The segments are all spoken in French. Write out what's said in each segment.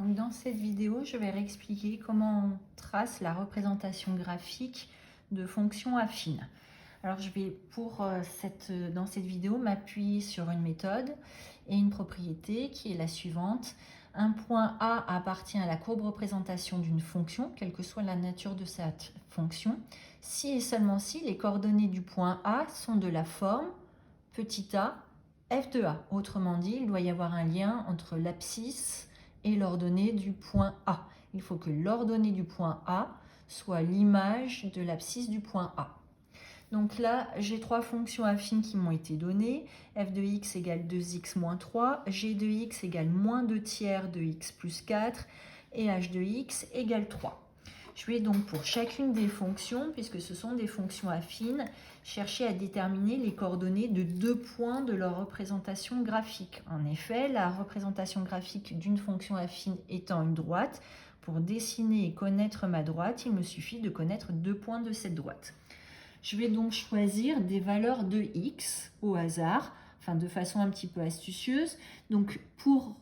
Donc dans cette vidéo, je vais réexpliquer comment on trace la représentation graphique de fonctions affines. Alors je vais dans cette vidéo m'appuyer sur une méthode et une propriété qui est la suivante. Un point A appartient à la courbe représentation d'une fonction, quelle que soit la nature de cette fonction, si et seulement si les coordonnées du point A sont de la forme petit a f de A. Autrement dit, il doit y avoir un lien entre l'abscisse et l'ordonnée du point A. Il faut que l'ordonnée du point A soit l'image de l'abscisse du point A. Donc là, j'ai trois fonctions affines qui m'ont été données. F de x égale 2x moins 3, g de x égale moins 2 tiers de x plus 4 et h de x égale 3. Je vais donc pour chacune des fonctions, puisque ce sont des fonctions affines, chercher à déterminer les coordonnées de deux points de leur représentation graphique. En effet, la représentation graphique d'une fonction affine étant une droite, pour dessiner et connaître ma droite, il me suffit de connaître deux points de cette droite. Je vais donc choisir des valeurs de x au hasard, enfin de façon un petit peu astucieuse. Donc pour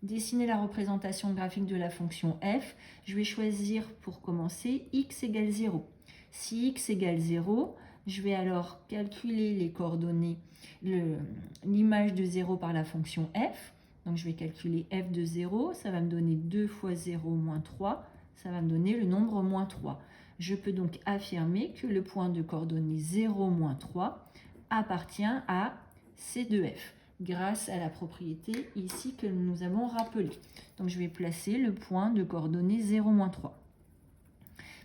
dessiner la représentation graphique de la fonction f, je vais choisir pour commencer x égale 0. Si x égale 0, je vais alors calculer les coordonnées, l'image de 0 par la fonction f. Donc je vais calculer f de 0, ça va me donner 2 fois 0 moins 3, ça va me donner le nombre moins 3. Je peux donc affirmer que le point de coordonnées 0, moins 3 appartient à C de f, grâce à la propriété ici que nous avons rappelée. Donc je vais placer le point de coordonnées 0, moins 3.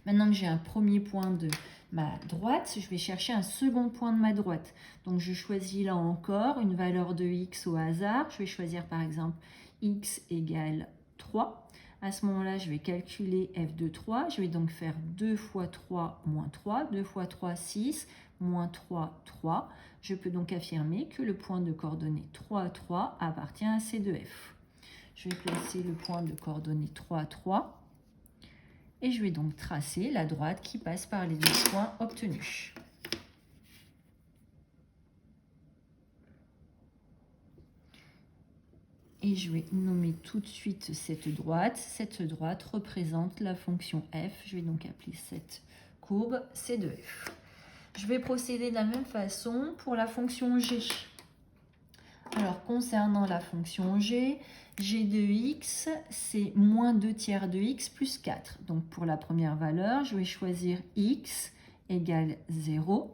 Maintenant que j'ai un premier point de ma droite, je vais chercher un second point de ma droite. Donc je choisis là encore une valeur de x au hasard. Je vais choisir par exemple x égale 3. À ce moment-là, je vais calculer f de 3. Je vais donc faire 2 fois 3 moins 3. 2 fois 3, 6. Moins 3, 3. Je peux donc affirmer que le point de coordonnées 3, 3 appartient à C de f. Je vais placer le point de coordonnées 3, 3. Et je vais donc tracer la droite qui passe par les deux points obtenus. Et je vais nommer tout de suite cette droite. Cette droite représente la fonction f. Je vais donc appeler cette courbe C de f. Je vais procéder de la même façon pour la fonction g. Alors, concernant la fonction g, g de x, c'est moins 2 tiers de x plus 4. Donc, pour la première valeur, je vais choisir x égale 0.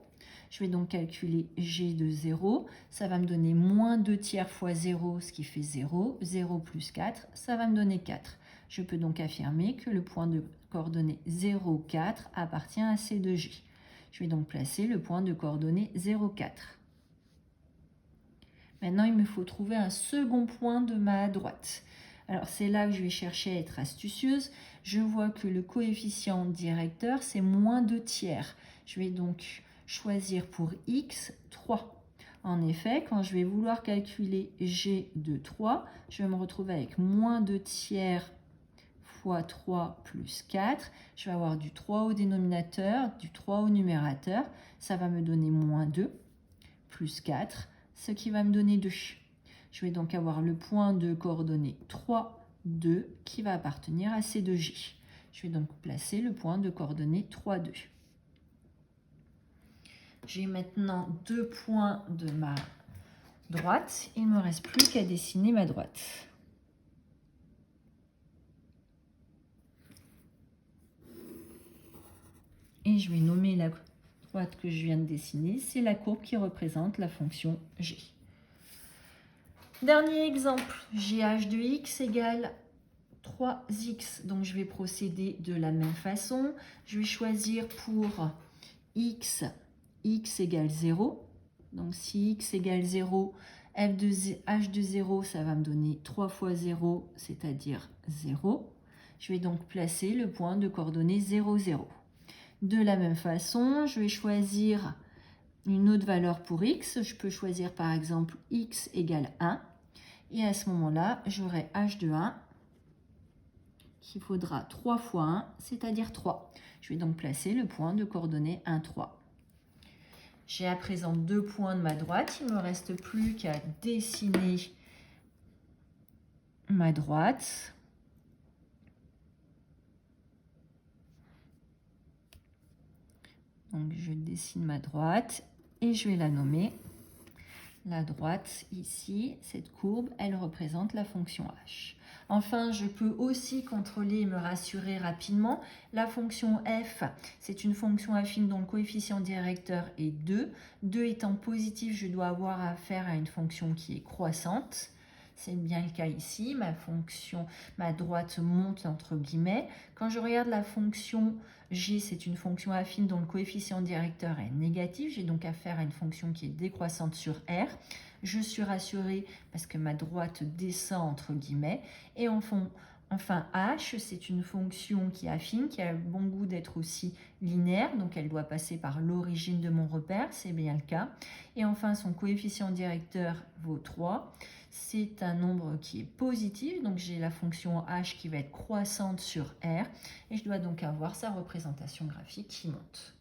Je vais donc calculer g de 0. Ça va me donner moins 2 tiers fois 0, ce qui fait 0. 0 plus 4, ça va me donner 4. Je peux donc affirmer que le point de coordonnées 0, 4 appartient à C de g. Je vais donc placer le point de coordonnées 0, 4. Maintenant, il me faut trouver un second point de ma droite. Alors, c'est là que je vais chercher à être astucieuse. Je vois que le coefficient directeur, c'est moins 2 tiers. Je vais donc choisir pour x 3. En effet, quand je vais vouloir calculer g de 3, je vais me retrouver avec moins 2 tiers fois 3 plus 4. Je vais avoir du 3 au dénominateur, du 3 au numérateur. Ça va me donner moins 2 plus 4. Ce qui va me donner 2. Je vais donc avoir le point de coordonnées 3, 2 qui va appartenir à C de J. Je vais donc placer le point de coordonnées 3, 2. J'ai maintenant deux points de ma droite. Il ne me reste plus qu'à dessiner ma droite. Et je vais nommer la droite que je viens de dessiner. C'est la courbe qui représente la fonction g. Dernier exemple, gh de x égale 3x. Donc, je vais procéder de la même façon. Je vais choisir pour x égale 0. Donc, si x égale 0, h de 0, ça va me donner 3 fois 0, c'est-à-dire 0. Je vais donc placer le point de coordonnées 0, 0. De la même façon, je vais choisir une autre valeur pour x. Je peux choisir par exemple x égale 1. Et à ce moment-là, j'aurai h de 1 qu'il faudra 3 fois 1, c'est-à-dire 3. Je vais donc placer le point de coordonnées 1, 3. J'ai à présent deux points de ma droite. Il ne me reste plus qu'à dessiner ma droite. Donc je dessine ma droite et je vais la nommer. La droite ici, cette courbe, elle représente la fonction h. Enfin, je peux aussi contrôler et me rassurer rapidement. La fonction f, c'est une fonction affine dont le coefficient directeur est 2. 2 étant positif, je dois avoir affaire à une fonction qui est croissante. C'est bien le cas ici, ma droite monte entre guillemets. Quand je regarde la fonction g, c'est une fonction affine dont le coefficient directeur est négatif. J'ai donc affaire à une fonction qui est décroissante sur R. Je suis rassurée parce que ma droite descend entre guillemets. Et enfin, h, c'est une fonction qui est affine, qui a le bon goût d'être aussi linéaire, donc elle doit passer par l'origine de mon repère, c'est bien le cas. Et enfin, son coefficient directeur vaut 3. C'est un nombre qui est positif, donc j'ai la fonction h qui va être croissante sur R, et je dois donc avoir sa représentation graphique qui monte.